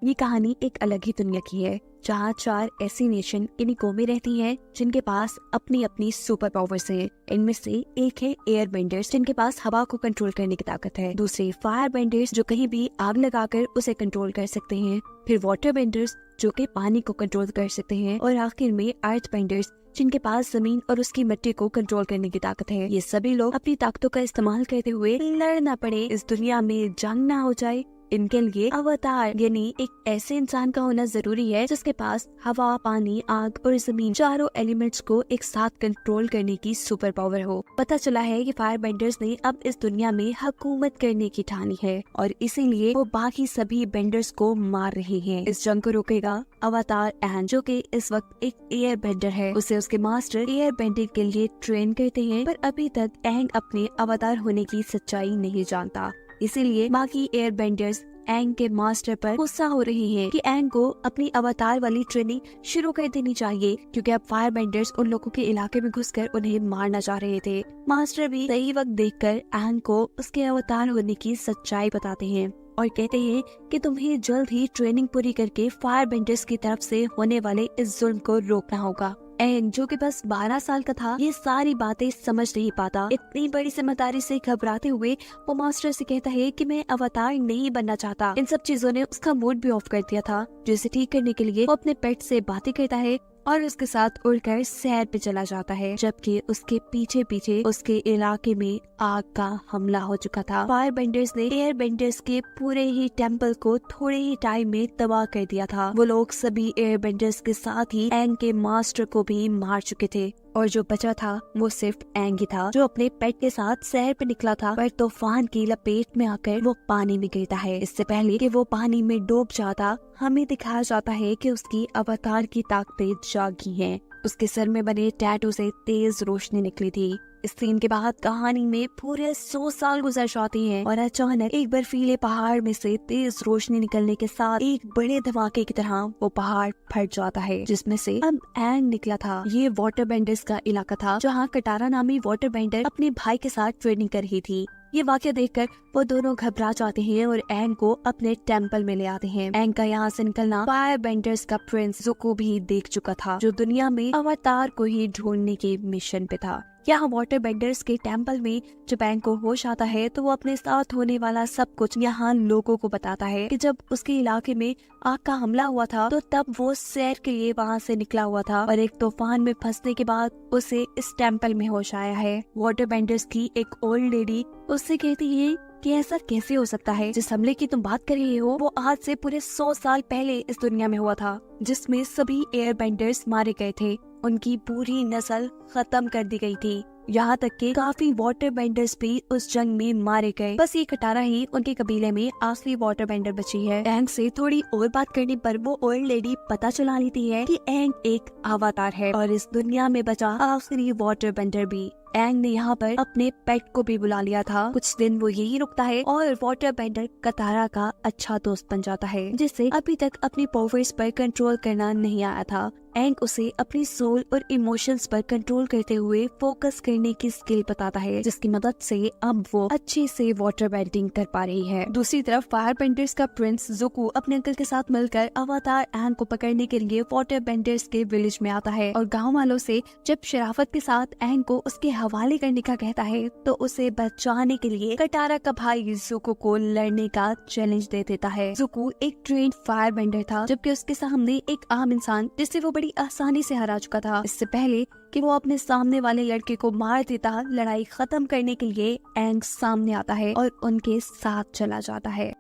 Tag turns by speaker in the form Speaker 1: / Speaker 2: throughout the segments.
Speaker 1: ये कहानी एक अलग ही दुनिया की है, जहाँ 4 ऐसी नेशन इनिको में रहती हैं जिनके पास अपनी अपनी सुपर पावर्स हैं। इनमें से एक है एयर बेंडर्स, जिनके पास हवा को कंट्रोल करने की ताकत है। दूसरे फायर बेंडर्स, जो कहीं भी आग लगाकर उसे कंट्रोल कर सकते हैं। फिर वाटर बेंडर्स, जो कि पानी को कंट्रोल कर सकते हैं। और आखिर में अर्थ बेंडर्स, जिनके पास जमीन और उसकी मिट्टी को कंट्रोल करने की ताकत है। ये सभी लोग अपनी ताकतों का इस्तेमाल करते हुए लड़ना पड़े, इस दुनिया में जंग ना हो जाए, इनके लिए अवतार यानी एक ऐसे इंसान का होना जरूरी है जिसके पास हवा, पानी, आग और जमीन चारों एलिमेंट्स को एक साथ कंट्रोल करने की सुपर पावर हो। पता चला है कि फायर बेंडर्स ने अब इस दुनिया में हुकूमत करने की ठानी है और इसीलिए वो बाकी सभी बेंडर्स को मार रहे हैं। इस जंग को रोकेगा अवतार एंग, जो कि इस वक्त एक एयर बेंडर है। उसे उसके मास्टर एयर बेंडिंग के लिए ट्रेन करते हैं, पर अभी तक एंग अपने अवतार होने की सच्चाई नहीं जानता। इसीलिए बाकी एयर बेंडर्स एंग के मास्टर पर गुस्सा हो रही हैं कि एंग को अपनी अवतार वाली ट्रेनिंग शुरू कर देनी चाहिए, क्योंकि अब फायर बेंडर्स उन लोगों के इलाके में घुसकर उन्हें मारना चाह रहे थे। मास्टर भी सही वक्त देखकर एंग को उसके अवतार होने की सच्चाई बताते हैं और कहते हैं कि तुम्हें जल्द ही ट्रेनिंग पूरी करके फायर बेंडर्स की तरफ से होने वाले इस जुल्म को रोकना होगा। एंग, जो कि बस 12 साल का था, ये सारी बातें समझ नहीं पाता। इतनी बड़ी जिम्मेदारी से घबराते हुए वो मास्टर से कहता है कि मैं अवतार नहीं बनना चाहता। इन सब चीजों ने उसका मूड भी ऑफ कर दिया था, जिसे ठीक करने के लिए वो अपने पेट से बातें करता है और उसके साथ उड़कर सैर पे चला जाता है, जबकि उसके पीछे पीछे उसके इलाके में आग का हमला हो चुका था। फायर बेंडर्स ने एयर बेंडर्स के पूरे ही टेम्पल को थोड़े ही टाइम में तबाह कर दिया था। वो लोग सभी एयर बेंडर्स के साथ ही एंग के मास्टर को भी मार चुके थे और जो बचा था वो सिर्फ एंग ही था, जो अपने पेट के साथ सैर पे निकला था। पर तूफान की लपेट में आकर वो पानी में गिरता है। इससे पहले कि वो पानी में डूब जाता, हमें दिखाया जाता है कि उसकी अवतार की ताकतें जागी हैं। उसके सर में बने टैटू से तेज रोशनी निकली थी। इस सीन के बाद कहानी में पूरे 100 साल गुजर जाते हैं और अचानक एक बर्फीले पहाड़ में से तेज रोशनी निकलने के साथ एक बड़े धमाके की तरह वो पहाड़ फट जाता है, जिसमें से अब एंग निकला था। ये वाटर बेंडर्स का इलाका था, जहाँ कटारा नामी वाटर बेंडर अपने भाई के साथ ट्रेनिंग कर रही थी। ये वाक्य देखकर वो दोनों घबरा जाते हैं और एंग को अपने टेम्पल में ले आते हैं। एंग का यहाँ से निकलना फायर बेंडर्स का प्रिंस ज़ुको भी देख चुका था, जो दुनिया में अवतार को ही ढूंढने के मिशन पे था। यहाँ वाटर बेंडर्स के टेम्पल में जब एंग को होश आता है तो वो अपने साथ होने वाला सब कुछ यहाँ लोगों को बताता है कि जब उसके इलाके में आग का हमला हुआ था तो तब वो सैर के लिए वहाँ से निकला हुआ था और एक तूफान में फंसने के बाद उसे इस टेम्पल में होश आया है। वाटर बेंडर्स की एक ओल्ड लेडी उससे कहती है कि ऐसा कैसे हो सकता है, जिस हमले की तुम बात कर रही हो वो आज से पूरे 100 साल पहले इस दुनिया में हुआ था, जिसमें सभी एयर बेंडर्स मारे गए थे। उनकी पूरी नस्ल खत्म कर दी गई थी, यहाँ तक कि काफी वाटर बेंडर्स भी उस जंग में मारे गए। बस ये कटारा ही उनके कबीले में आखिरी वाटर बेंडर बची है। एंग से थोड़ी और बात करने पर वो ओल्ड लेडी पता चला लेती है कि एंग एक अवतार है और इस दुनिया में बचा आखिरी वाटर बेंडर भी। एंग ने यहाँ पर अपने पेट को भी बुला लिया था। कुछ दिन वो यही रुकता है और वाटर बेंडर कतारा का अच्छा दोस्त बन जाता है, जिसे अभी तक अपनी पावर्स पर कंट्रोल करना नहीं आया था। एंग उसे अपनी सोल और इमोशंस पर कंट्रोल करते हुए फोकस करने की स्किल बताता है, जिसकी मदद से अब वो अच्छे से वाटर बेंडिंग कर पा रही है। दूसरी तरफ फायर बेंडर्स का प्रिंस ज़ुको अपने अंकल के साथ मिलकर अवतार एंग को पकड़ने के लिए वाटर बेंडर्स के विलेज में आता है और गाँव वालों से जब शराफत के साथ एंग को उसके हवाले करने का कहता है तो उसे बचाने के लिए कटारा का भाई ज़ुको को लड़ने का चैलेंज दे देता है। ज़ुको एक ट्रेंड फायर बेंडर था, जबकि उसके सामने एक आम इंसान जिससे वो बड़ी आसानी से हरा चुका था। इससे पहले कि वो अपने सामने वाले लड़के को मार देता, लड़ाई खत्म करने के लिए एंग सामने आता है और उनके साथ चला जाता है।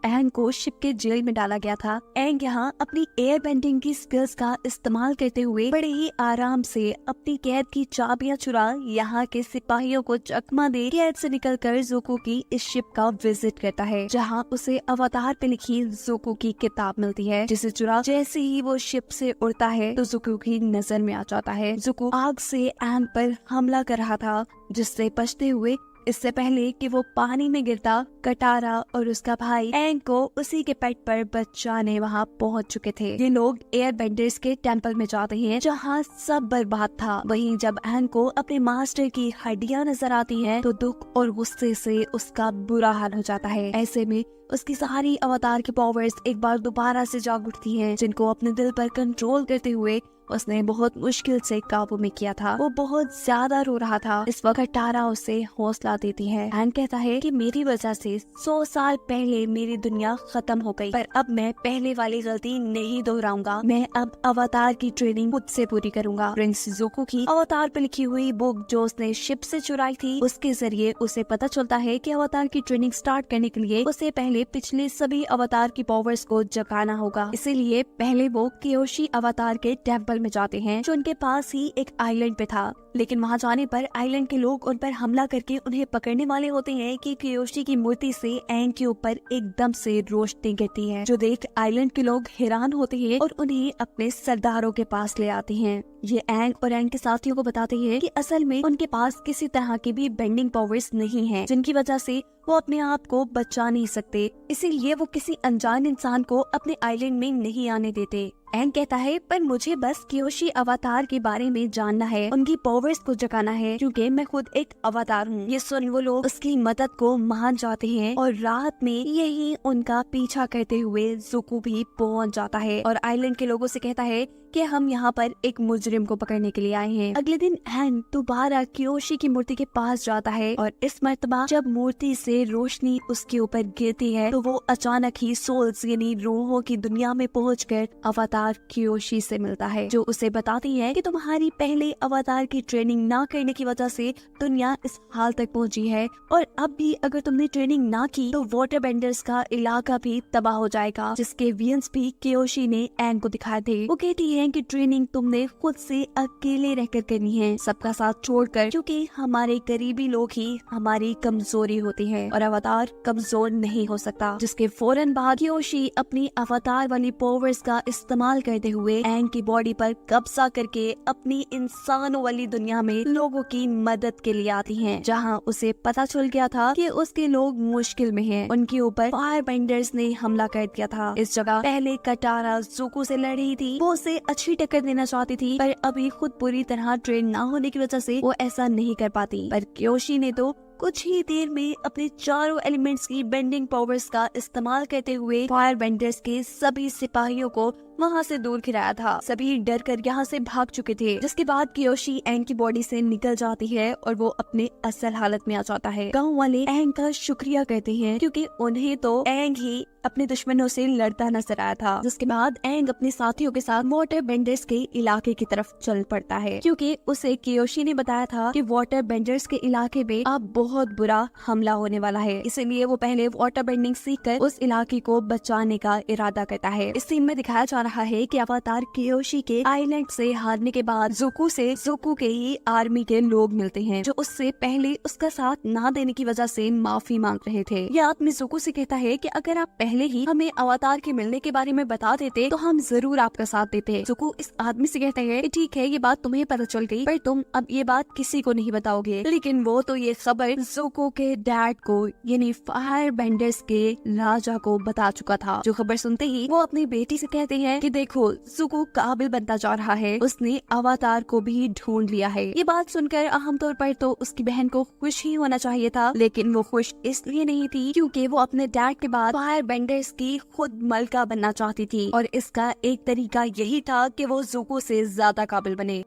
Speaker 1: एंग को शिप के जेल में डाला गया था। एंग यहाँ अपनी एयर बेंडिंग की स्किल्स का इस्तेमाल करते हुए बड़े ही आराम से अपनी कैद की चाबियां चुरा यहाँ के सिपाहियों को चकमा दे कैद से निकलकर ज़ुको की इस शिप का विजिट करता है, जहाँ उसे अवतार पे लिखी ज़ुको की किताब मिलती है, जिसे चुरा जैसे ही वो शिप से उड़ता है तो ज़ुको की नजर में आ जाता है। ज़ुको आग से एंग पर हमला कर रहा था, जिससे बचते हुए इससे पहले कि वो पानी में गिरता, कटारा और उसका भाई एंग को उसी के पेट पर बचाने वहाँ पहुँच चुके थे। ये लोग एयर बेंडर्स के टेम्पल में जाते हैं जहाँ सब बर्बाद था। वहीं जब एंग को अपने मास्टर की हड्डियाँ नजर आती हैं तो दुख और गुस्से से उसका बुरा हाल हो जाता है। ऐसे में उसकी सारी अवतार की पावर्स एक बार दोबारा से जाग उठती हैं, जिनको अपने दिल पर कंट्रोल करते हुए उसने बहुत मुश्किल से काबू में किया था। वो बहुत ज्यादा रो रहा था। इस वक्त तारा उसे हौसला देती है। एंग कहता है कि मेरी वजह से 100 साल पहले मेरी दुनिया खत्म हो गई, पर अब मैं पहले वाली गलती नहीं दोहराऊंगा। मैं अब अवतार की ट्रेनिंग खुद से पूरी करूंगा। प्रिंस ज़ुको की अवतार पर लिखी हुई बुक जो उसने शिप से चुराई थी, उसके जरिए उसे पता चलता है कि अवतार की ट्रेनिंग स्टार्ट करने के लिए उसे पहले पिछले सभी अवतार की पावर्स को जगाना होगा। इसीलिए पहले वो कियोशी अवतार के टेम्पल में जाते हैं जो उनके पास ही एक आइलैंड पे था। लेकिन वहाँ जाने पर आइलैंड के लोग उन पर हमला करके उन्हें पकड़ने वाले होते हैं कि कियोशी की मूर्ति से एंग के ऊपर एकदम से रोशनी गिरती है, जो देख आइलैंड के लोग हैरान होते हैं और उन्हें अपने सरदारों के पास ले आते हैं। ये एंग और एंग के साथियों को बताते हैं कि असल में उनके पास किसी तरह की भी बेंडिंग पावर्स नहीं है, जिनकी वजह से वो अपने आप को बचा नहीं सकते। इसीलिए वो किसी अनजान इंसान को अपने आइलैंड में नहीं आने देते। एंग कहता है पर मुझे बस कियोशी अवतार के बारे में जानना है, उनकी पावर्स को जगाना है, क्योंकि मैं खुद एक अवतार हूँ। ये सुन वो लोग उसकी मदद को मान जाते हैं और रात में यही उनका पीछा करते हुए ज़ुको भी पहुँच जाता है और आइलैंड के लोगों से कहता है कि हम यहाँ पर एक मुजरिम को पकड़ने के लिए आए हैं। अगले दिन एंग दोबारा कियोशी की मूर्ति के पास जाता है और इस मर्तबा जब मूर्ति से रोशनी उसके ऊपर गिरती है तो वो अचानक ही सोल्स यानी रूहों की दुनिया में पहुंचकर अवतार कियोशी से मिलता है, जो उसे बताती है कि तुम्हारी पहले अवतार की ट्रेनिंग ना करने की वजह से दुनिया इस हाल तक पहुंची है और अब भी अगर तुमने ट्रेनिंग ना की तो वाटर बेंडर्स का इलाका भी तबाह हो जाएगा, जिसके वियंस भी कियोशी ने एंग को दिखाए थे। वो कहती है कि ट्रेनिंग तुमने खुद से अकेले रहकर करनी है, सबका साथ छोड़कर, क्योंकि हमारे करीबी लोग ही हमारी कमजोरी होती है और अवतार कमजोर नहीं हो सकता। जिसके फौरन बाद कियोशी अपनी अवतार वाली पावर्स का इस्तेमाल करते हुए एंग की बॉडी पर कब्जा करके अपनी इंसानों वाली दुनिया में लोगों की मदद के लिए आती है, जहाँ उसे पता चल गया था कि उसके लोग मुश्किल में हैं। उनके ऊपर फायर बेंडर्स ने हमला कर दिया था। इस जगह पहले कटारा ज़ुको से लड़ रही थी, वो उसे अच्छी टक्कर देना चाहती थी, पर अभी खुद पूरी तरह ट्रेन ना होने की वजह से वो ऐसा नहीं कर पाती। पर कियोशी ने तो कुछ ही देर में अपने चारों एलिमेंट्स की बेंडिंग पावर्स का इस्तेमाल करते हुए फायर बेंडर्स के सभी सिपाहियों को वहाँ से दूर गिराया था। सभी डर कर यहाँ से भाग चुके थे, जिसके बाद कियोशी एंग की बॉडी से निकल जाती है और वो अपने असल हालत में आ जाता है। गाँव वाले एंग का शुक्रिया करते हैं क्योंकि उन्हें तो एंग ही अपने दुश्मनों से लड़ता नजर आया था। जिसके बाद एंग अपने साथियों के साथ वाटर बेंडर्स के इलाके की तरफ चल पड़ता है, क्योंकि उसे कियोशी ने बताया था कि वाटर बेंडर्स के इलाके में अब बहुत बुरा हमला होने वाला है। इसीलिए वो पहले वाटर बेंडिंग सीखकर उस इलाके को बचाने का इरादा करता है। इस सीन में दिखाया जा रहा है कि अवतार कियोशी के आइलैंड से हारने के बाद ज़ुको के ही आर्मी के लोग मिलते हैं, जो उससे पहले उसका साथ ना देने की वजह से माफी मांग रहे थे। ये आदमी ज़ुको से कहता है कि अगर आप पहले ही हमें अवतार के मिलने के बारे में बता देते तो हम जरूर आपका साथ देते। ज़ुको इस आदमी से कहते हैं कि ठीक है, ये बात तुम्हें पता चल गई, पर तुम अब ये बात किसी को नहीं बताओगे। लेकिन वो तो ये खबर ज़ुको के डैड को यानी फायर बेंडर्स के राजा को बता चुका था, जो खबर सुनते ही वो अपनी बेटी से कहते हैं कि देखो ज़ुको काबिल बनता जा रहा है, उसने अवतार को भी ढूंढ लिया है। ये बात सुनकर आमतौर पर तो उसकी बहन को खुश ही होना चाहिए था, लेकिन वो खुश इसलिए नहीं थी क्योंकि वो अपने डैड के बाद फायर बेंडर्स की खुद मलका बनना चाहती थी और इसका एक तरीका यही था कि वो ज़ुको से ज्यादा काबिल बने।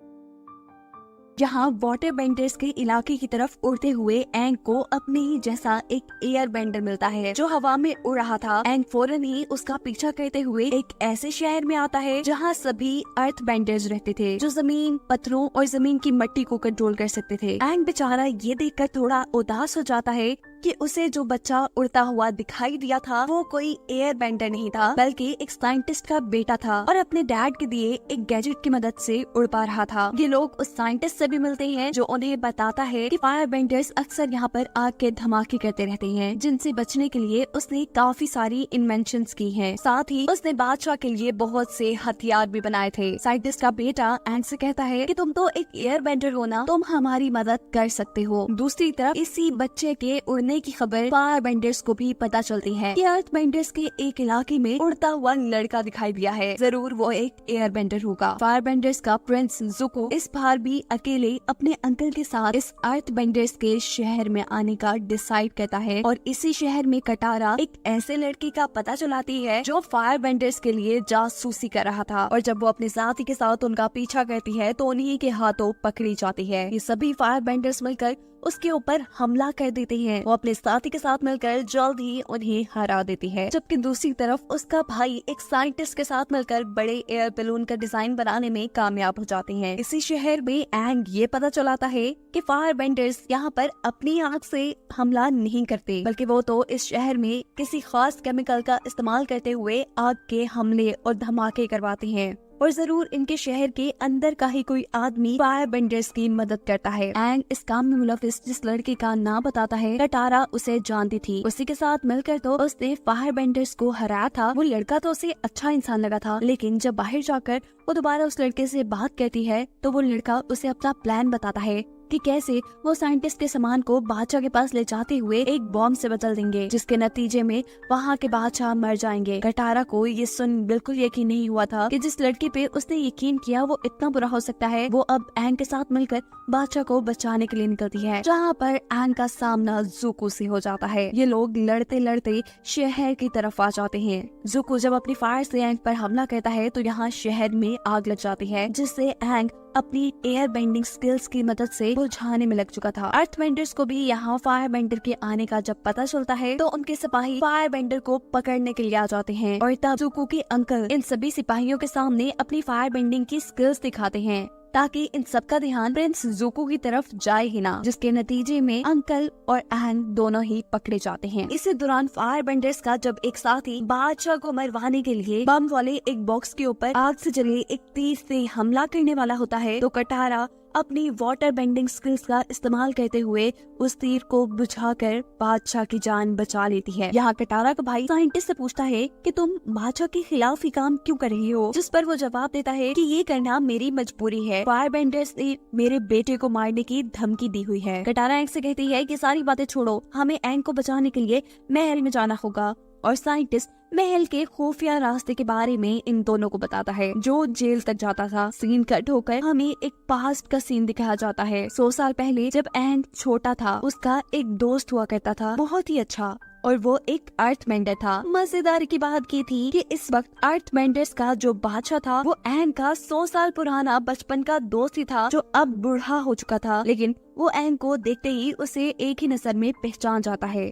Speaker 1: जहाँ वाटर बेंडर्स के इलाके की तरफ उड़ते हुए एंग को अपने ही जैसा एक एयर बेंडर मिलता है जो हवा में उड़ रहा था। एंग फौरन ही उसका पीछा करते हुए एक ऐसे शहर में आता है जहाँ सभी अर्थ बेंडर्स रहते थे, जो जमीन, पत्थरों और जमीन की मट्टी को कंट्रोल कर सकते थे। एंग बेचारा ये देखकर थोड़ा उदास हो जाता है, कि उसे जो बच्चा उड़ता हुआ दिखाई दिया था वो कोई एयर बेंडर नहीं था, बल्कि एक साइंटिस्ट का बेटा था और अपने डैड के दिए एक गैजेट की मदद से उड़ पा रहा था। ये लोग उस साइंटिस्ट से भी मिलते हैं जो उन्हें बताता है कि फायर बेंडर्स अक्सर यहाँ पर आग के धमाके करते रहते हैं, जिनसे बचने के लिए उसने काफी सारी इन्वेंशंस की हैं। साथ ही उसने बादशाह के लिए बहुत से हथियार भी बनाए थे। साइंटिस्ट का बेटा एंग से कहता है कि तुम तो एक एयर बेंडर हो ना, तुम हमारी मदद कर सकते हो। दूसरी तरफ इसी बच्चे के उड़ने की खबर फायर बेंडर्स को भी पता चलती है कि अर्थ बेंडर्स के एक इलाके में उड़ता हुआ लड़का दिखाई दिया है, जरूर वो एक एयर बेंडर होगा। फायर बेंडर्स का प्रिंस ज़ुको इस बार भी अकेले अपने अंकल के साथ इस अर्थ बेंडर्स के शहर में आने का डिसाइड करता है और इसी शहर में कटारा एक ऐसे लड़के का पता चलाती है जो फायर बेंडर्स के लिए जासूसी कर रहा था, और जब वो अपने साथी के साथ उनका पीछा करती है तो उन्हीं के हाथों पकड़ी जाती है। ये सभी फायर बेंडर्स मिलकर उसके ऊपर हमला कर देते हैं। वो अपने साथी के साथ मिलकर जल्द ही उन्हें हरा देती है, जबकि दूसरी तरफ उसका भाई एक साइंटिस्ट के साथ मिलकर बड़े एयर बैलून का डिजाइन बनाने में कामयाब हो जाते हैं। इसी शहर में एंग ये पता चलाता है कि फायर बेंडर्स यहाँ पर अपनी आग से हमला नहीं करते, बल्कि वो तो इस शहर में किसी खास केमिकल का इस्तेमाल करते हुए आग के हमले और धमाके करवाते हैं, और जरूर इनके शहर के अंदर का ही कोई आदमी फायर बेंडर्स की मदद करता है। एंग इस काम में मुलविस जिस लड़के का नाम बताता है, कटारा उसे जानती थी। उसी के साथ मिलकर तो उसने फायर बेंडर्स को हराया था। वो लड़का तो उसे अच्छा इंसान लगा था, लेकिन जब बाहर जाकर वो दोबारा उस लड़के से बात करती है तो वो लड़का उसे अपना प्लान बताता है कि कैसे वो साइंटिस्ट के सामान को बादशाह के पास ले जाते हुए एक बॉम्ब से बदल देंगे, जिसके नतीजे में वहाँ के बादशाह मर जाएंगे। कटारा को ये सुन बिल्कुल यकीन नहीं हुआ था कि जिस लड़के पे उसने यकीन किया वो इतना बुरा हो सकता है। वो अब एंग के साथ मिलकर बादशाह को बचाने के लिए निकलती है, जहाँ पर एंग का सामना ज़ुको से हो जाता है। ये लोग लड़ते लड़ते शहर की तरफ आ जाते हैं। ज़ुको जब अपनी फायर से एंग पर हमला करता है तो यहाँ शहर में आग लग जाती है, जिससे एंग अपनी एयर बेंडिंग स्किल्स की मदद से बुझाने में लग चुका था। अर्थ बेंडर्स को भी यहाँ फायर बेंडर के आने का जब पता चलता है तो उनके सिपाही फायर बेंडर को पकड़ने के लिए आ जाते हैं, और तब ज़ुको के अंकल इन सभी सिपाहियों के सामने अपनी फायर बेंडिंग की स्किल्स दिखाते हैं, ताकि इन सबका ध्यान प्रिंस ज़ुको की तरफ जाए ही ना, जिसके नतीजे में अंकल और एंग दोनों ही पकड़े जाते हैं। इसी दौरान फायर बेंडर्स का जब एक साथी बादशाह को मरवाने के लिए बम वाले एक बॉक्स के ऊपर आग से जले एक तीर से हमला करने वाला होता है, तो कटारा अपनी वाटर बेंडिंग स्किल्स का इस्तेमाल करते हुए उस तीर को बुझाकर बादशाह की जान बचा लेती है। यहाँ कटारा का भाई साइंटिस्ट से पूछता है कि तुम बादशाह के खिलाफ ही काम क्यों कर रही हो, जिस पर वो जवाब देता है कि ये करना मेरी मजबूरी है। फायर बेंडर्स ने मेरे बेटे को मारने की धमकी दी हुई है। कटारा एंग से कहती है कि सारी बातें छोड़ो, हमें एंग को बचाने के लिए महल में जाना होगा, और साइंटिस्ट महल के खुफिया रास्ते के बारे में इन दोनों को बताता है जो जेल तक जाता था। सीन कट होकर हमें एक पास्ट का सीन दिखाया जाता है। 100 साल पहले जब एंग छोटा था, उसका एक दोस्त हुआ करता था, बहुत ही अच्छा, और वो एक अर्थ बेंडर था। मजेदार की बात की थी कि इस वक्त अर्थ बेंडर्स का जो बादशाह था वो एंग का 100 साल पुराना बचपन का दोस्त ही था, जो अब बूढ़ा हो चुका था, लेकिन वो एंग को देखते ही उसे एक ही नजर में पहचान जाता है।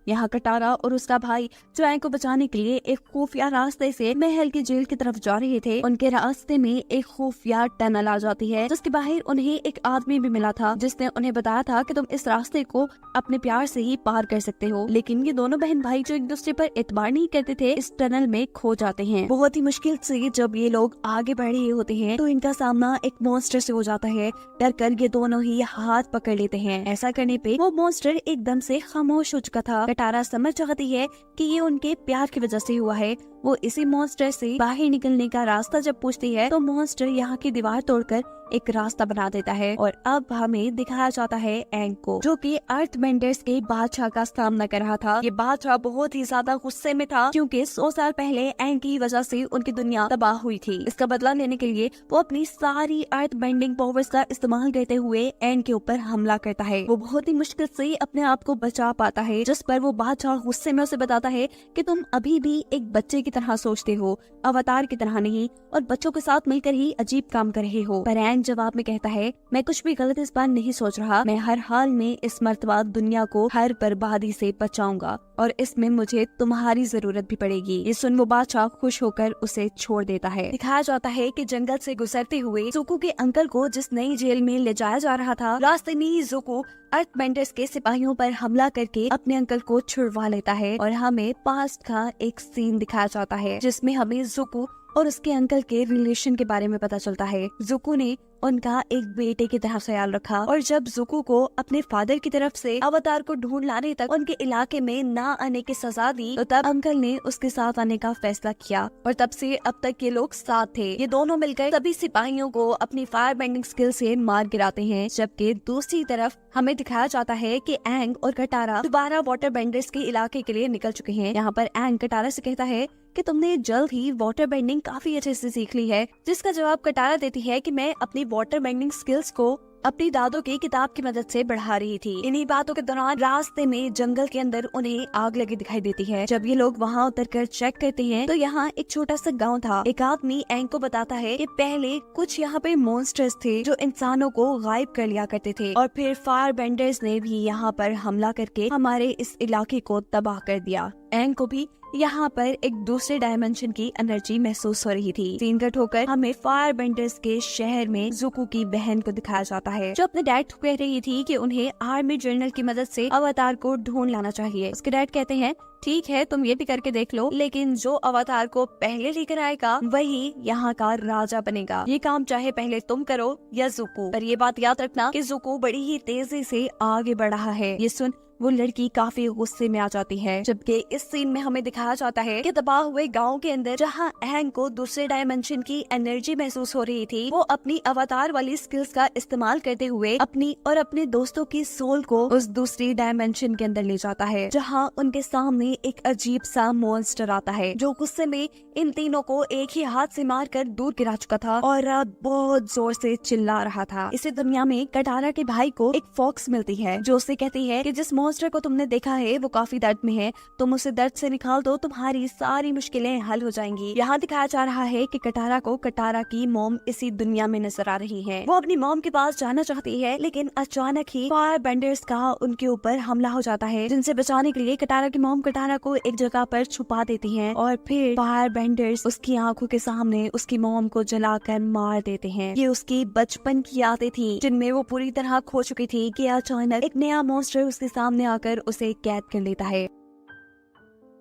Speaker 1: यहाँ कटारा और उसका भाई जो एंग को बचाने के लिए एक खुफिया रास्ते से महल की जेल की तरफ जा रहे थे, उनके रास्ते में एक खुफिया टनल आ जाती है, जिसके बाहर उन्हें एक आदमी भी मिला था, जिसने उन्हें बताया था कि तुम इस रास्ते को अपने प्यार से ही पार कर सकते हो। लेकिन ये दोनों बहन भाई जो एक दूसरे पर एतबार नहीं करते थे, इस टनल में खो जाते हैं। बहुत ही मुश्किल से जब ये लोग आगे बढ़ रहे होते हैं तो इनका सामना एक मॉन्स्टर से हो जाता है। डर कर ये दोनों ही हाथ पकड़ लेते हैं। ऐसा करने पे वो मॉन्स्टर एकदम से खामोश हो चुका था। कटारा समझ जाती है कि ये उनके प्यार की वजह से हुआ है। वो इसी मॉन्स्टर से बाहर निकलने का रास्ता जब पूछती है तो मॉन्स्टर यहाँ की दीवार तोड़कर एक रास्ता बना देता है, और अब हमें दिखाया जाता है एंग को, जो कि अर्थ बेंडर्स के बादशाह का सामना कर रहा था। ये बादशाह बहुत ही ज्यादा गुस्से में था, क्योंकि 100 साल पहले एंग की वजह से उनकी दुनिया तबाह हुई थी। इसका बदला लेने के लिए वो अपनी सारी अर्थ बेंडिंग पावर्स का इस्तेमाल करते हुए एंग के ऊपर हमला करता है। वो बहुत ही मुश्किल से अपने आप को बचा पाता है, जिस पर वो बादशाह गुस्से में उसे बताता है कि तुम अभी भी एक बच्चे की तरह सोचते हो, अवतार की तरह नहीं, और बच्चों के साथ मिलकर ही अजीब काम कर रहे हो। पर एंग एंग जवाब में कहता है, मैं कुछ भी गलत इस बार नहीं सोच रहा। मैं हर हाल में इस मर्तबा दुनिया को हर बर्बादी से बचाऊंगा और इसमें मुझे तुम्हारी जरूरत भी पड़ेगी। ये सुन वो बादशाह खुश होकर उसे छोड़ देता है। दिखाया जाता है कि जंगल से गुजरते हुए ज़ुको के अंकल को जिस नई जेल में ले जाया जा रहा था, रास्ते में ही ज़ुको अर्थबेंडर्स के सिपाहियों पर हमला करके अपने अंकल को छुड़वा लेता है और हमें पास्ट का एक सीन दिखाया जाता है जिसमें हमें ज़ुको और उसके अंकल के रिलेशन के बारे में पता चलता है। ज़ुको ने उनका एक बेटे की तरह ख्याल रखा और जब ज़ुको को अपने फादर की तरफ से अवतार को ढूंढ लाने तक उनके इलाके में ना आने की सजा दी, तो तब अंकल ने उसके साथ आने का फैसला किया और तब से अब तक ये लोग साथ थे। ये दोनों मिलकर सभी सिपाहियों को अपनी फायर बेंडिंग स्किल से मार गिराते हैं, जबकि दूसरी तरफ हमें दिखाया जाता है कि एंग और कटारा दोबारा वाटर बेंडर्स के इलाके के लिए निकल चुके हैं। यहाँ पर एंग कटारा से कहता है कि तुमने जल्द ही वाटर बेंडिंग काफी अच्छे से सीख ली है, जिसका जवाब कटारा देती है कि मैं अपनी वाटर बेंडिंग स्किल्स को अपनी दादों की किताब की मदद से बढ़ा रही थी। इन्हीं बातों के दौरान रास्ते में जंगल के अंदर उन्हें आग लगी दिखाई देती है। जब ये लोग वहाँ उतरकर चेक करते हैं तो यहाँ एक छोटा सा गांव था। एक आदमी एंग को बताता है कि पहले कुछ यहाँ पे मॉन्स्टर्स थे जो इंसानों को गायब कर लिया करते थे और फिर फायर बेंडर्स ने भी यहाँ पर हमला करके हमारे इस इलाके को तबाह कर दिया। एंग को भी यहाँ पर एक दूसरे डायमेंशन की एनर्जी महसूस हो रही थी। सीन कट होकर हमें फायर बेंडर्स के शहर में ज़ुको की बहन को दिखाया जाता है, जो अपने डैड को कह रही थी कि उन्हें आर्मी जनरल की मदद से अवतार को ढूंढ लाना चाहिए। उसके डैड कहते हैं, ठीक है तुम ये भी करके देख लो, लेकिन जो अवतार को पहले लेकर आएगा वही यहाँ का राजा बनेगा। ये काम चाहे पहले तुम करो या ज़ुको, पर ये बात याद रखना कि ज़ुको बड़ी ही तेजी से आगे बढ़ रहा है। ये सुन वो लड़की काफी गुस्से में आ जाती है। जबकि इस सीन में हमें दिखाया जाता है कि तबाह हुए गांव के अंदर जहां एंग को दूसरे डायमेंशन की एनर्जी महसूस हो रही थी, वो अपनी अवतार वाली स्किल्स का इस्तेमाल करते हुए अपनी और अपने दोस्तों की सोल को उस दूसरी डायमेंशन के अंदर ले जाता है, जहां उनके सामने एक अजीब सा मॉन्स्टर आता है जो गुस्से में इन तीनों को एक ही हाथ से मारकर दूर गिरा चुका था और बहुत जोर से चिल्ला रहा था। इसी दुनिया में कटारा के भाई को एक फॉक्स मिलती है जो उसे कहती है कि जिस मॉन्स्टर को तुमने देखा है वो काफी दर्द में है, तुम उसे दर्द से निकाल दो, तुम्हारी सारी मुश्किलें हल हो जाएंगी। यहाँ दिखाया जा रहा है कि कटारा को कटारा की मॉम इसी दुनिया में नजर आ रही है। वो अपनी मॉम के पास जाना चाहती है, लेकिन अचानक ही फायर बेंडर्स का उनके ऊपर हमला हो जाता है, जिनसे बचाने के लिए कटारा की मॉम कटारा को एक जगह पर छुपा देती है और फिर फायर बेंडर्स उसकी आंखों के सामने उसकी मॉम को जलाकर मार देते हैं। ये उसकी बचपन की यादें थी जिनमें वो पूरी तरह खो चुकी थी कि अचानक एक नया मॉन्स्टर उसके सामने आकर उसे कैद कर लेता है।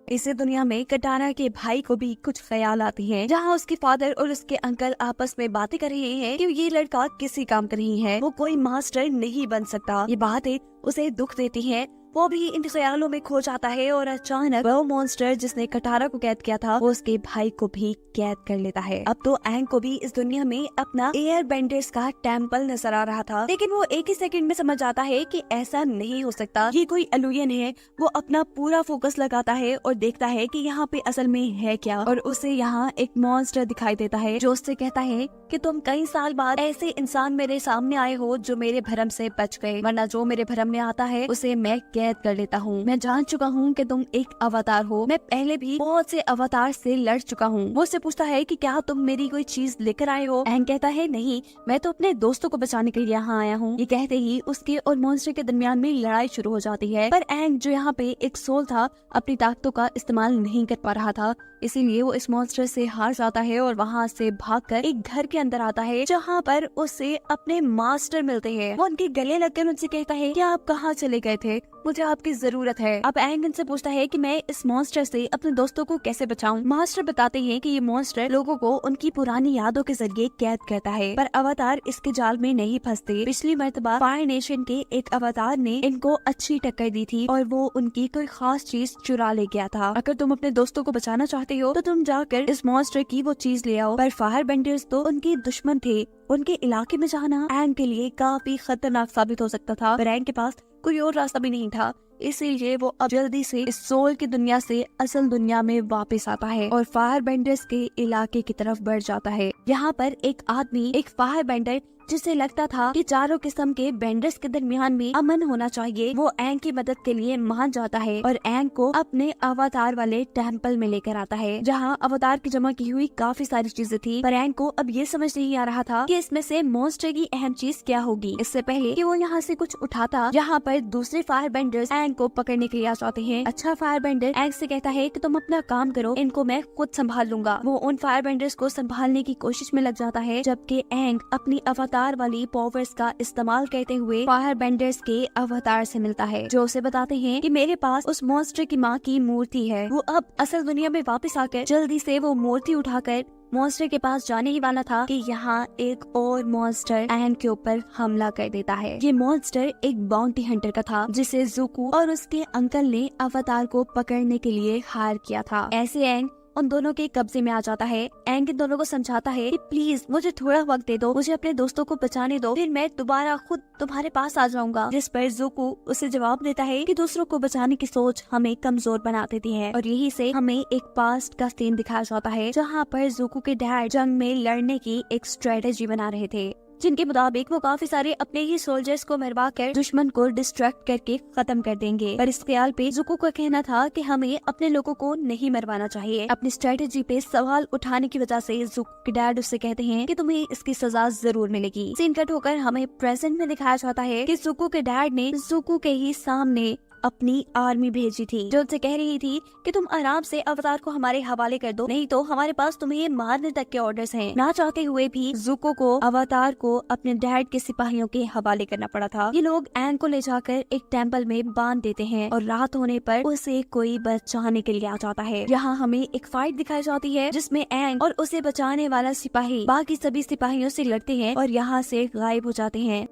Speaker 1: इसी दुनिया में कटारा के भाई को भी कुछ ख्याल आती हैं, जहाँ उसके फादर और उसके अंकल आपस में बातें कर रहे हैं कि ये लड़का किसी काम का नहीं है, वो कोई मास्टर नहीं बन सकता। ये बातें उसे दुख देती हैं। वो भी इन ख्यालों में खो जाता है और अचानक वो मॉन्स्टर जिसने कटारा को कैद किया था वो उसके भाई को भी कैद कर लेता है। अब तो एंग को भी इस दुनिया में अपना एयर बेंडर्स का टेम्पल नजर आ रहा था, लेकिन वो एक ही सेकंड में समझ आता है कि ऐसा नहीं हो सकता, ये कोई इल्यूजन है। वो अपना पूरा फोकस लगाता है और देखता है कि यहाँ पे असल में है क्या, और उसे यहाँ एक मॉन्स्टर दिखाई देता है जो उससे कहता है कि तुम कई साल बाद ऐसे इंसान मेरे सामने आए हो जो मेरे भरम से बच गए, वरना जो मेरे भरम में आता है उसे मैं कैद कर लेता हूँ। मैं जान चुका हूँ कि तुम एक अवतार हो, मैं पहले भी बहुत से अवतार से लड़ चुका हूँ। वो उससे पूछता है कि क्या तुम मेरी कोई चीज लेकर आए हो? एंग कहता है नहीं, मैं तो अपने दोस्तों को बचाने के लिए यहाँ आया हूँ। ये कहते ही उसके और मॉन्स्टर के दरमियान में लड़ाई शुरू हो जाती है, पर एंग जो यहाँ पे एक सोल था अपनी ताकतों का इस्तेमाल नहीं कर पा रहा था, इसीलिए वो इस मॉन्स्टर से हार जाता है और वहाँ से भागकर एक घर के अंदर आता है जहाँ पर उसे अपने मास्टर मिलते हैं। वो उनके गले लगकर उनसे कहता है कि आप कहाँ चले गए थे, मुझे आपकी जरूरत है। अब एंग इनसे पूछता है कि मैं इस मॉन्स्टर से अपने दोस्तों को कैसे बचाऊं। मास्टर बताते हैं कि ये मॉन्स्टर लोगों को उनकी पुरानी यादों के जरिए कैद करता है, पर अवतार इसके जाल में नहीं फंसते। पिछली मर्तबा फायर नेशन के एक अवतार ने इनको अच्छी टक्कर दी थी और वो उनकी कोई खास चीज चुरा ले गया था। अगर तुम अपने दोस्तों को बचाना चाहते हो तो तुम जाकर इस मॉन्स्टर की वो चीज ले आओ। पर फायर बेंडर्स तो उनके दुश्मन थे, उनके इलाके में जाना एंग के लिए काफी खतरनाक साबित हो सकता था, पर एंग के पास कोई और रास्ता भी नहीं था। इसीलिए वो अब जल्दी से इस सोल की दुनिया से असल दुनिया में वापस आता है और फायर बेंडर्स के इलाके की तरफ बढ़ जाता है। यहाँ पर एक आदमी, एक फायर बेंडर जिसे लगता था कि चारों किस्म के बेंडर्स के दरमियान में अमन होना चाहिए, वो एंग की मदद के लिए मान जाता है और एंग को अपने अवतार वाले टेम्पल में लेकर आता है, जहाँ अवतार की जमा की हुई काफी सारी चीजें थी। पर एंग को अब ये समझ नहीं आ रहा था कि इसमें से मॉन्स्टर की अहम चीज क्या होगी। इससे पहले कि वो यहाँ से कुछ उठाता, यहाँ पर दूसरे फायर बेंडर्स एंग को पकड़ने के लिए आ जाते हैं। अच्छा फायर बेंडर एंग से कहता है कि तुम अपना काम करो, इनको मैं खुद संभाल लूंगा। वो उन फायर बेंडर्स को संभालने की कोशिश में लग जाता है, जबकि एंग अपनी अवतार वाली पावर्स का इस्तेमाल करते हुए फायर बेंडर्स के अवतार से मिलता है, जो उसे बताते हैं कि मेरे पास उस मॉन्स्टर की माँ की मूर्ति है। वो अब असल दुनिया में वापस आकर जल्दी से वो मूर्ति उठाकर मॉन्स्टर के पास जाने ही वाला था कि यहाँ एक और मॉन्स्टर एंग के ऊपर हमला कर देता है। ये मॉन्स्टर एक बाउंटी हंटर का था, जिसे ज़ुको और उसके अंकल ने अवतार को पकड़ने के लिए हायर किया था। ऐसे एंग उन दोनों के कब्जे में आ जाता है। एंग इन दोनों को समझाता है कि प्लीज मुझे थोड़ा वक्त दे दो, मुझे अपने दोस्तों को बचाने दो, फिर मैं दोबारा खुद तुम्हारे पास आ जाऊंगा। जिस पर ज़ुको उसे जवाब देता है कि दूसरों को बचाने की सोच हमें कमजोर बना देती है। और यही से हमें एक पास्ट का सीन दिखाया जाता है, जहाँ पर ज़ुको के डैड जंग में लड़ने की एक स्ट्रेटेजी बना रहे थे, जिनके मुताबिक वो काफी सारे अपने ही सोल्जर्स को मरवा कर दुश्मन को डिस्ट्रैक्ट करके खत्म कर देंगे। पर इस ख्याल पे ज़ुको का कहना था कि हमें अपने लोगों को नहीं मरवाना चाहिए। अपनी स्ट्रेटेजी पे सवाल उठाने की वजह से ज़ुको के डैड उससे कहते हैं कि तुम्हें इसकी सजा जरूर मिलेगी। सीन कट होकर हमें प्रेजेंट में दिखाया जाता है कि ज़ुको के डैड ने ज़ुको के ही सामने अपनी आर्मी भेजी थी, जो उनसे कह रही थी कि तुम आराम से अवतार को हमारे हवाले कर दो, नहीं तो हमारे पास तुम्हें मारने तक के ऑर्डर्स हैं। ना चाहते हुए भी ज़ुको को अवतार को अपने डैड के सिपाहियों के हवाले करना पड़ा था। ये लोग एंग को ले जाकर एक टेम्पल में बांध देते हैं और रात होने पर उसे कोई बचाने के लिए आ जाता है। यहाँ हमें एक फाइट दिखाई जाती है, जिसमें एंग और उसे बचाने वाला सिपाही बाकी सभी सिपाहियों से लड़ते हैं और यहाँ से गायब हो जाते हैं।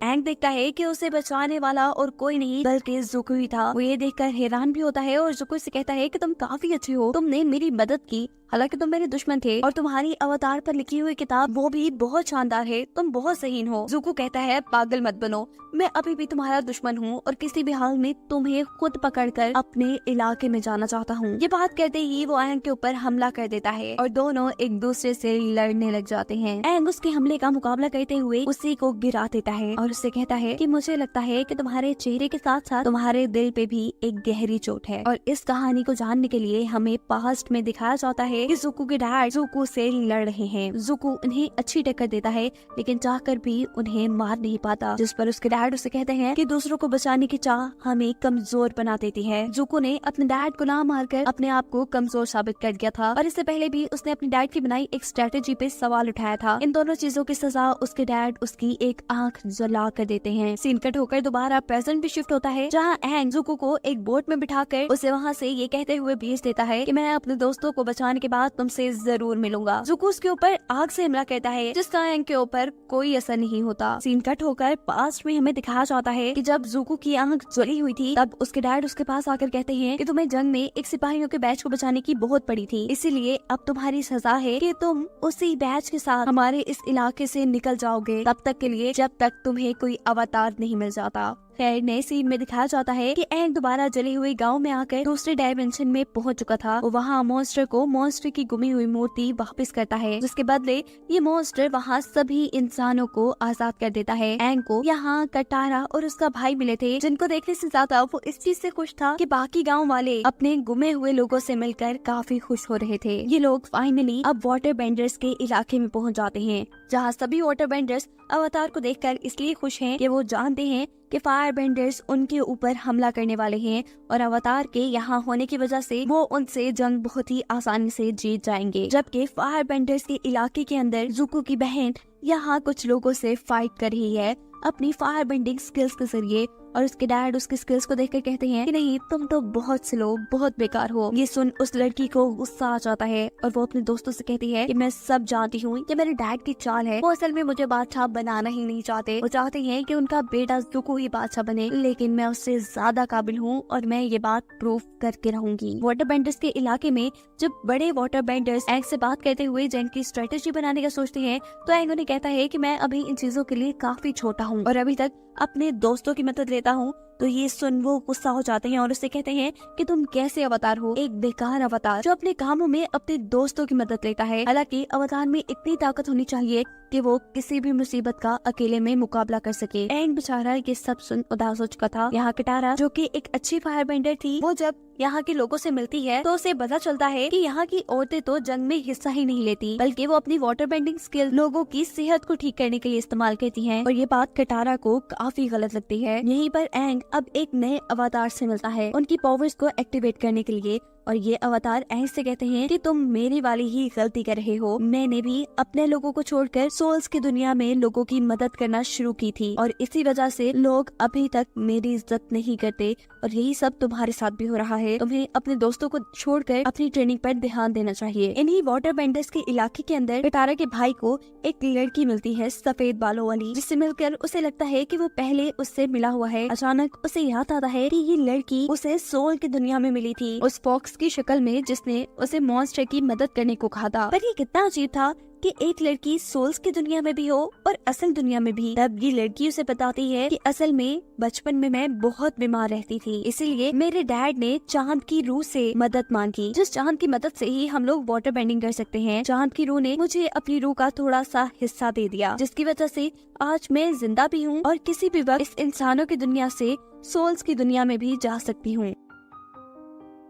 Speaker 1: एंग देखता है कि उसे बचाने वाला और कोई नहीं बल्कि ज़ुको ही था। वो ये देखकर हैरान भी होता है और ज़ुको से कहता है कि तुम काफी अच्छे हो, तुमने मेरी मदद की, हालांकि तुम मेरे दुश्मन थे, और तुम्हारी अवतार पर लिखी हुई किताब वो भी बहुत शानदार है, तुम बहुत सहीन हो। ज़ुको कहता है पागल मत बनो, मैं अभी भी तुम्हारा दुश्मन हूँ और किसी भी हाल में तुम्हें खुद पकड़कर अपने इलाके में जाना चाहता हूँ। ये बात कहते ही वो एंग के ऊपर हमला कर देता है और दोनों एक दूसरे से लड़ने लग जाते हैं। एंग उसके हमले का मुकाबला करते हुए उसी को गिरा देता है और उससे कहता है कि मुझे लगता है कि तुम्हारे चेहरे के साथ साथ तुम्हारे दिल पे भी एक गहरी चोट है। और इस कहानी को जानने के लिए हमें पास्ट में दिखाया जाता है कि ज़ुको के डैड ज़ुको से लड़ रहे हैं। ज़ुको उन्हें अच्छी टक्कर देता है, लेकिन चाहकर भी उन्हें मार नहीं पाता, जिस पर उसके डैड उसे कहते हैं कि दूसरों को बचाने की चाह हमें कमजोर बना देती है। ज़ुको ने अपने डैड को ना मारकर अपने आप को कमजोर साबित कर दिया था और इससे पहले भी उसने अपने डैड की बनाई एक स्ट्रेटेजी पे सवाल उठाया था। इन दोनों चीजों की सजा उसके डैड उसकी एक आंख जला कर देते हैं। सीन कट होकर दोबारा प्रेजेंट भी शिफ्ट होता है, जहाँ एंग ज़ुको को एक बोट में बिठाकर उसे वहाँ से ये कहते हुए भेज देता है कि मैं अपने दोस्तों को बचाने के बाद तुमसे जरूर मिलूंगा। ज़ुको उसके ऊपर आग से हमला करता है, जिसका एंग के ऊपर कोई असर नहीं होता। सीन कट होकर पास्ट में हमें दिखाया जाता है कि जब ज़ुको की आंख जली हुई थी, तब उसके डैड उसके पास आकर कहते हैं कि तुम्हें जंग में एक सिपाहियों के बैच को बचाने की बहुत पड़ी थी, इसीलिए अब तुम्हारी सजा है कि तुम उसी बैच के साथ हमारे इस इलाके से निकल जाओगे, तब तक के लिए जब तक तुम्हें कोई अवतार नहीं मिल जाता। खैर नए सीन में दिखाया जाता है कि एंग दोबारा जली हुई गांव में आकर दूसरे डायमेंशन में पहुंच चुका था। वो वहाँ मॉन्स्टर की गुमी हुई मूर्ति वापस करता है, जिसके बदले ये मॉन्स्टर वहाँ सभी इंसानों को आजाद कर देता है। एंग को यहाँ कटारा और उसका भाई मिले थे, जिनको देखने से ज्यादा वो इस चीज से खुश था कि बाकी गाँव वाले अपने गुमे हुए लोगों से मिलकर काफी खुश हो रहे थे। ये लोग फाइनली अब वाटर बेंडर्स के इलाके में पहुँच जाते हैं, जहाँ सभी वाटर बेंडर्स अवतार को देखकर इसलिए खुश हैं कि वो जानते हैं कि फायर बेंडर्स उनके ऊपर हमला करने वाले हैं और अवतार के यहाँ होने की वजह से वो उनसे जंग बहुत ही आसानी से जीत जाएंगे। जबकि फायर बेंडर्स के इलाके के अंदर ज़ुको की बहन यहाँ कुछ लोगों से फाइट कर रही है अपनी फायर बेंडिंग स्किल्स के जरिए, और उसके डैड उसकी स्किल्स को देखकर कहते हैं कि नहीं तुम तो बहुत स्लो, बहुत बेकार हो। ये सुन उस लड़की को गुस्सा आ जाता है और वो अपने दोस्तों से कहती है कि मैं सब जानती हूँ, ये मेरे डैड की चाल है, वो असल में मुझे बादशाह बनाना ही नहीं चाहते, वो चाहते हैं कि उनका बेटा ज़ुको ही बादशाह बने, लेकिन मैं उससे ज्यादा काबिल हूँ और मैं ये बात प्रूव करके रहूंगी। वाटर बेंडर्स के इलाके में जब बड़े वाटर बेंडर्स एंग से बात करते हुए जंग की स्ट्रेटेजी बनाने का सोचते हैं, तो एंग उन्हें कहता है कि मैं अभी इन चीजों के लिए काफी छोटा हूँ और अभी तक अपने दोस्तों की मदद लेता हूँ, तो ये सुन वो गुस्सा हो जाते हैं और उससे कहते हैं कि तुम कैसे अवतार हो, एक बेकार अवतार जो अपने कामों में अपने दोस्तों की मदद लेता है। हालांकि अवतार में इतनी ताकत होनी चाहिए कि वो किसी भी मुसीबत का अकेले में मुकाबला कर सके। एंग बेचारा ये सब सुन उदास हो चुका था। यहाँ किटारा जो कि एक अच्छी फायर बेंडर थी, वो जब यहाँ के लोगों से मिलती है तो उसे पता चलता है कि यहाँ की औरतें तो जंग में हिस्सा ही नहीं लेती, बल्कि वो अपनी वाटर बेंडिंग स्किल लोगों की सेहत को ठीक करने के लिए इस्तेमाल करती हैं। और ये बात किटारा को काफी गलत लगती है। यहीं पर एंग अब एक नए अवतार से मिलता है उनकी पावर्स को एक्टिवेट करने के लिए, और ये अवतार एंग से कहते हैं कि तुम मेरी वाली ही गलती कर रहे हो। मैंने भी अपने लोगों को छोड़कर सोल्स की दुनिया में लोगों की मदद करना शुरू की थी और इसी वजह से लोग अभी तक मेरी इज्जत नहीं करते, और यही सब तुम्हारे साथ भी हो रहा है। तुम्हें अपने दोस्तों को छोड़कर अपनी ट्रेनिंग पर ध्यान देना चाहिए। इन्हीं वाटर बेंडर्स के इलाके के अंदर किटारा के भाई को एक लड़की मिलती है सफेद बालों वाली, जिससे मिलकर उसे लगता है कि वो पहले उससे मिला हुआ है। अचानक उसे याद आता है कि ये लड़की उसे सोल की दुनिया में मिली थी, उस फॉक्स की शक्ल में जिसने उसे मॉन्स्टर की मदद करने को कहा था। पर ये कितना अजीब था कि एक लड़की सोल्स की दुनिया में भी हो और असल दुनिया में भी। तब ये लड़की उसे बताती है कि असल में बचपन में मैं बहुत बीमार रहती थी, इसीलिए मेरे डैड ने चांद की रूह से मदद मांगी, जिस चांद की मदद से ही हम लोग वाटर बेंडिंग कर सकते हैं। चांद की रूह ने मुझे अपनी रूह का थोड़ा सा हिस्सा दे दिया, जिसकी वजह से आज मैं जिंदा भी हूँ और किसी भी वक्त इस इंसानों की दुनिया से सोल्स की दुनिया में भी जा सकती हूँ।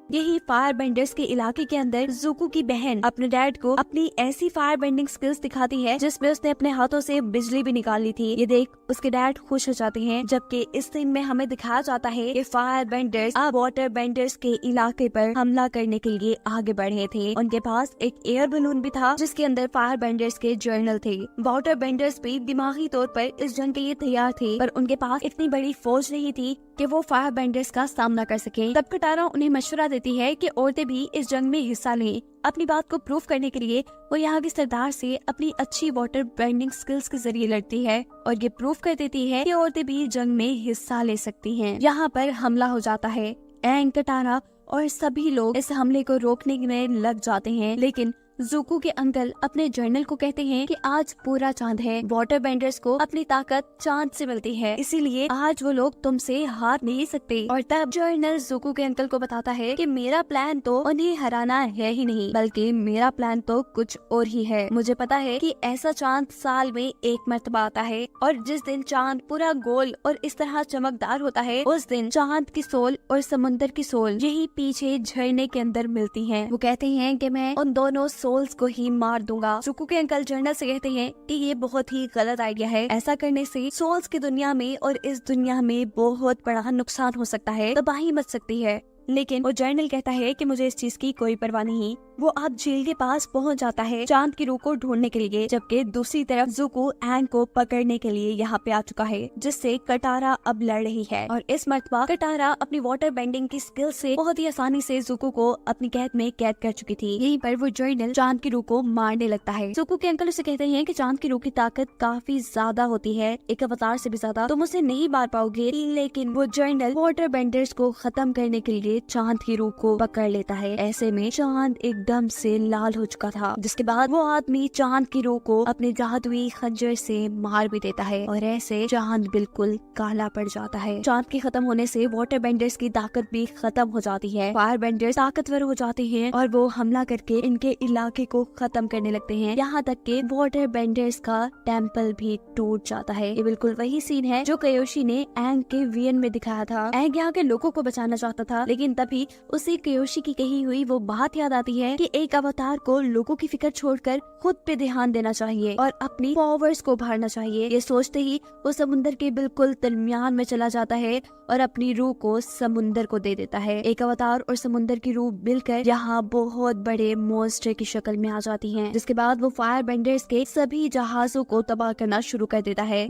Speaker 1: यही फायर बेंडर्स के इलाके के अंदर ज़ुको की बहन अपने डैड को अपनी ऐसी फायर बेंडिंग स्किल्स दिखाती है जिसमें उसने अपने हाथों से बिजली भी निकाल ली थी। ये देख उसके डैड खुश हो जाते हैं, जबकि इस सीन में हमें दिखाया जाता है कि फायर बेंडर्स अब वाटर बेंडर्स के इलाके पर हमला करने के लिए आगे बढ़े थे। उनके पास एक एयर बलून भी था जिसके अंदर फायर बेंडर्स के जर्नल थे। वाटर बेंडर्स भी दिमागी तौर पर इस जंग के लिए तैयार थे, पर उनके पास इतनी बड़ी फौज नहीं थी कि वो फायर बेंडर्स का सामना कर सके। तब किटारा उन्हें मशवरा देती है कि औरतें भी इस जंग में हिस्सा लें। अपनी बात को प्रूव करने के लिए वो यहाँ के सरदार से अपनी अच्छी वाटर बेंडिंग स्किल्स के जरिए लड़ती है और ये प्रूव कर देती है कि औरतें भी जंग में हिस्सा ले सकती हैं। यहाँ पर हमला हो जाता है। एंग, किटारा और सभी लोग इस हमले को रोकने में लग जाते हैं, लेकिन ज़ुको के अंकल अपने जर्नल को कहते हैं कि आज पूरा चांद है। वाटर बेंडर्स को अपनी ताकत चांद से मिलती है, इसीलिए आज वो लोग तुमसे हार नहीं सकते। और तब जर्नल ज़ुको के अंकल को बताता है कि मेरा प्लान तो उन्हें हराना है ही नहीं, बल्कि मेरा प्लान तो कुछ और ही है। मुझे पता है कि ऐसा चांद साल में एक मर्तबा आता है, और जिस दिन चांद पूरा गोल और इस तरह चमकदार होता है, उस दिन चांद की सोल और समुंदर की सोल यही पीछे झरने के अंदर मिलती है। वो कहते हैं कि मैं उन दोनों सोल्स को ही मार दूंगा। ज़ुको के अंकल जर्नल से कहते हैं कि ये बहुत ही गलत आइडिया है। ऐसा करने से सोल्स की दुनिया में और इस दुनिया में बहुत बड़ा नुकसान हो सकता है, तबाही मच सकती है। लेकिन वो जर्नल कहता है कि मुझे इस चीज की कोई परवाह नहीं। वो अब झील के पास पहुंच जाता है चांद की रूह को ढूंढने के लिए, जबकि दूसरी तरफ ज़ुको एंग को पकड़ने के लिए यहाँ पे आ चुका है, जिससे किटारा अब लड़ रही है। और इस मर्तबा किटारा अपनी वाटर बेंडिंग की स्किल से बहुत ही आसानी से ज़ुको को अपनी कैद में कैद कर चुकी थी। यहीं पर वो जर्नल चांद की रूह को मारने लगता है। ज़ुको के अंकल उसे कहते हैं कि चांद की रूह की ताकत काफी ज्यादा होती है, एक अवतार से भी ज्यादा, तुम उसे नहीं मार पाओगे। लेकिन वो जर्नल वाटर बेंडर्स को खत्म करने के लिए चांद की रूह को पकड़ लेता है। ऐसे में चांद एकदम से लाल हो चुका था, जिसके बाद वो आदमी चांद की रूह को अपने जादुई खंजर से मार भी देता है और ऐसे चांद बिल्कुल काला पड़ जाता है। चांद के खत्म होने से वाटर बेंडर्स की ताकत भी खत्म हो जाती है। फायर बेंडर्स ताकतवर हो जाते हैं और वो हमला करके इनके इलाके को खत्म करने लगते हैं। यहाँ तक के वाटर बेंडर्स का टेम्पल भी टूट जाता है। ये बिल्कुल वही सीन है जो कियोशी ने एंग के वियन में दिखाया था। एंग यहाँ के लोगों को बचाना चाहता था, लेकिन तभी उसे कियोशी की कही हुई वो बात याद आती है कि एक अवतार को लोगों की फिक्र छोड़कर खुद पे ध्यान देना चाहिए और अपनी पावर्स को उभारना चाहिए। ये सोचते ही वो समुंदर के बिल्कुल दरमियान में चला जाता है और अपनी रूह को समुंदर को दे देता है। एक अवतार और समुंदर की रूह मिलकर यहाँ बहुत बड़े मॉन्स्टर की शक्ल में आ जाती हैं, जिसके बाद वो फायर बेंडर्स के सभी जहाजों को तबाह करना शुरू कर देता है।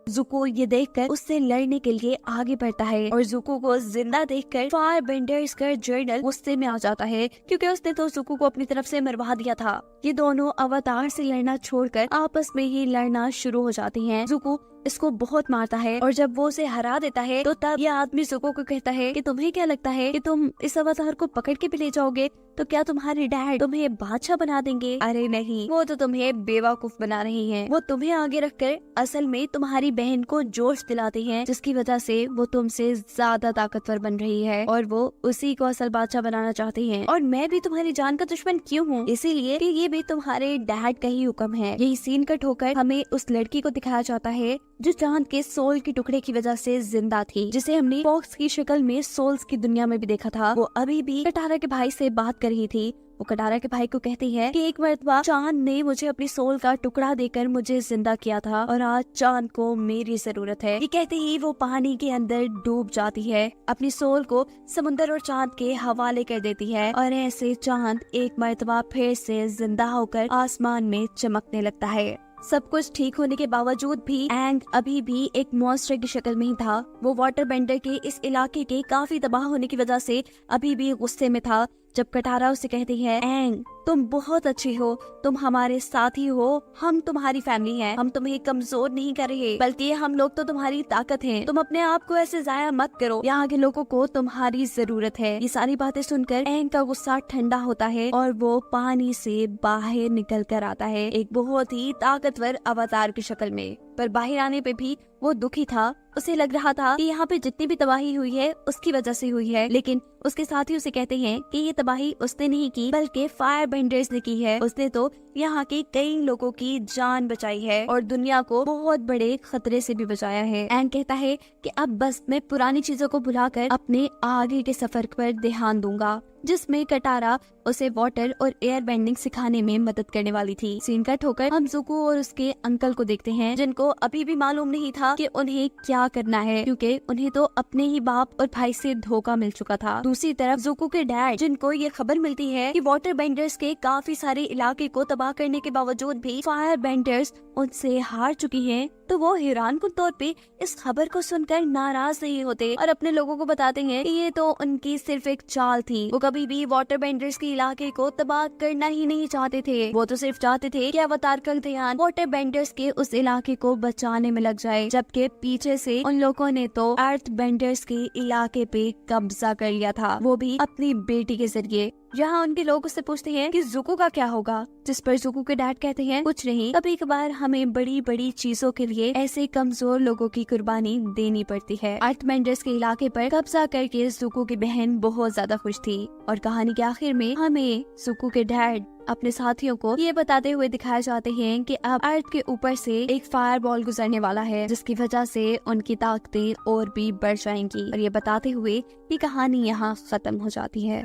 Speaker 1: ज़ुको ये देखकर उससे लड़ने के लिए आगे बढ़ता है और ज़ुको को जिंदा देखकर फायर बेंडर्स का जर्नल गुस्से में आ जाता है, क्योंकि उसने तो ज़ुको को अपनी तरफ से मरवा दिया था। ये दोनों अवतार से लड़ना छोड़कर आपस में ही लड़ना शुरू हो जाते हैं। ज़ुको इसको बहुत मारता है और जब वो उसे हरा देता है तो तब यह आदमी जुको को कहता है कि तुम्हें क्या लगता है कि तुम इस अवतार को पकड़ के भी ले जाओगे तो क्या तुम्हारे डैड तुम्हें बादशाह बना देंगे? अरे नहीं, वो तो तुम्हें बेवकूफ बना रही हैं। वो तुम्हें आगे रखकर असल में तुम्हारी बहन को जोश दिलाती हैं, जिसकी वजह से वो तुमसे ज्यादा ताकतवर बन रही है और वो उसी को असल बादशाह बनाना चाहती हैं। और मैं भी तुम्हारी जान का दुश्मन क्यों हूँ? इसीलिए कि ये भी तुम्हारे डैड का ही हुक्म है। यही सीन कट होकर हमें उस लड़की को दिखाया जाता है जो चांद के सोल के टुकड़े की वजह से जिंदा थी, जिसे हमने फॉक्स की शक्ल में सोल्स की दुनिया में भी देखा था। वो अभी भी कटारा के भाई से बात कर रही थी। वो कटारा के भाई को कहती है कि एक मर्तबा चांद ने मुझे अपनी सोल का टुकड़ा देकर मुझे जिंदा किया था और आज चांद को मेरी जरूरत है। ये कहते ही वो पानी के अंदर डूब जाती है, अपनी सोल को समुंदर और चांद के हवाले कर देती है और ऐसे चांद एक मर्तबा फिर से जिंदा होकर आसमान में चमकने लगता है। सब कुछ ठीक होने के बावजूद भी एंग अभी भी एक मॉन्स्टर की शक्ल में ही था। वो वाटर बेंडर के इस इलाके के काफी तबाह होने की वजह से अभी भी गुस्से में था। जब कटारा उसे कहती है, एंग तुम बहुत अच्छी हो, तुम हमारे साथी हो, हम तुम्हारी फैमिली हैं, हम तुम्हें कमजोर नहीं कर रहे बल्कि हम लोग तो तुम्हारी ताकत हैं, तुम अपने आप को ऐसे जाया मत करो, यहाँ के लोगों को तुम्हारी जरूरत है। ये सारी बातें सुनकर एंग का गुस्सा ठंडा होता है और वो पानी से बाहर निकल कर आता है एक बहुत ही ताकतवर अवतार की शक्ल में। पर बाहर आने पे भी वो दुखी था। उसे लग रहा था कि यहाँ पे जितनी भी तबाही हुई है उसकी वजह से हुई है, लेकिन उसके साथी उसे कहते हैं कि ये तबाही उसने नहीं की बल्कि फायर बेंडर्स ने की है। उसने तो यहाँ के कई लोगों की जान बचाई है और दुनिया को बहुत बड़े खतरे से भी बचाया है। एंग कहता है कि अब बस मैं पुरानी चीजों को भुलाकर अपने आगे के सफर पर ध्यान दूंगा, जिसमें कटारा उसे वाटर और एयर बेंडिंग सिखाने में मदद करने वाली थी। सीन कट होकर हम जुको और उसके अंकल को देखते हैं, जिनको अभी भी मालूम नहीं था कि उन्हें क्या करना है, क्योंकि उन्हें तो अपने ही बाप और भाई से धोखा मिल चुका था। दूसरी तरफ जुको के डैड, जिनको ये खबर मिलती है कि वाटर बेंडर्स के काफी सारे इलाके को तबाह करने के बावजूद भी फायर बेंडर्स उनसे हार चुकी हैं, तो वो हैरानकुन तौर पे इस खबर को सुनकर नाराज नहीं होते और अपने लोगों को बताते हैं कि ये तो उनकी सिर्फ एक चाल थी। वो कभी भी वाटर बेंडर्स के इलाके को तबाह करना ही नहीं चाहते थे। वो तो सिर्फ चाहते थे कि अवतार का ध्यान वाटर बेंडर्स के उस इलाके को बचाने में लग जाए, जबकि पीछे से उन लोगों ने तो अर्थ बेंडर्स के इलाके पे कब्जा कर लिया था, वो भी अपनी बेटी के जरिए। यहाँ उनके लोग उससे पूछते हैं कि जुको का क्या होगा, जिस पर जुको के डैड कहते हैं कुछ नहीं, कभी कभार हमें बड़ी बड़ी चीजों के लिए ऐसे कमजोर लोगों की कुर्बानी देनी पड़ती है। अर्थ बेंडर्स के इलाके पर कब्जा करके जुको की बहन बहुत ज्यादा खुश थी और कहानी के आखिर में हमें जुको के डैड अपने साथियों को ये बताते हुए दिखाए जाते हैं कि अब अर्थ के ऊपर से एक फायर बॉल गुजरने वाला है, जिसकी वजह से उनकी ताकतें और भी बढ़ जाएंगी। और ये बताते हुए ये कहानी यहाँ खत्म हो जाती है।